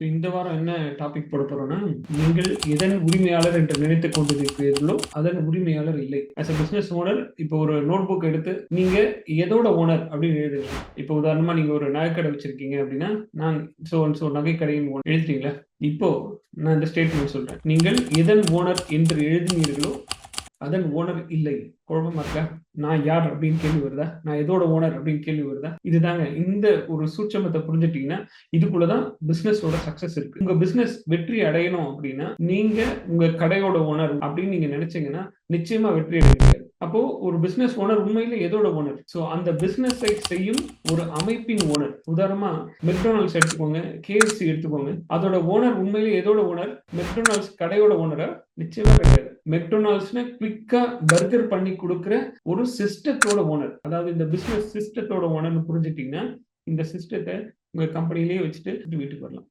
இந்த வாரம் என்ன டாபிக் போட போறோம்னா, நீங்கள் எதன் உரிமையாளர் என்று நினைத்துக் கொண்டிருக்கிறீர்களோ அதன் உரிமையாளர் இல்லை. ஆஸ் அ பிசினஸ் ஓனர் இப்போ ஒரு நோட் புக் எடுத்து நீங்க எதோட ஓனர் அப்படின்னு எழுதுங்க. இப்போ உதாரணமா நீங்க ஒரு நகைக்கடை வச்சிருக்கீங்க அப்படின்னா, நான் சோ நகைக்கடையின் எழுதிட்டீங்களா? இப்போ நான் இந்த ஸ்டேட்மெண்ட் சொல்றேன். நீங்கள் எதன் ஓனர் என்று எழுதினீர்களோ அதன் ஓனர் இல்லை. குழப்பமா இருக்கா? நான் யார் அப்படின்னு கேள்வி வருதா? நான் எதோட ஓனர் அப்படின்னு கேள்வி வருதா? இதுதாங்க. இந்த ஒரு சூட்சமத்தை புரிஞ்சுட்டீங்கன்னா, இதுக்குள்ளதான் பிசினஸோட சக்சஸ் இருக்கு. உங்க பிசினஸ் வெற்றி அடையணும் அப்படின்னா, நீங்க உங்க கடையோட ஓனர் அப்படின்னு நீங்க நினைச்சீங்கன்னா, நிச்சயமா வெற்றி அடைய முடியாது. அப்போ ஒரு பிசினஸ் ஓனர் உண்மையில எதோட ஓனர்? சோ அந்த பிசினஸை செய்யும் ஒரு அமைப்பின் ஓனர். உதாரணமா மெக்டொனால்ட்ஸ் எடுத்துக்கோங்க, KFC எடுத்துக்கோங்க. அதோட ஓனர் உண்மையில எதோட ஓனர்? மெக்டொனால்ட்ஸ் கடையோட ஓனரா? நிச்சயமா கிடையாது. மெக்டொனால்ட்ஸ்னு குவிக்கா பர்கர் பண்ணி கொடுக்குற ஒரு சிஸ்டத்தோட ஓனர். அதாவது இந்த பிசினஸ் சிஸ்டத்தோட ஓனர்னு புரிஞ்சுட்டீங்கன்னா, இந்த சிஸ்டத்தை உங்க கம்பெனிலேயே வச்சுட்டு வீட்டுக்கு வரலாம்.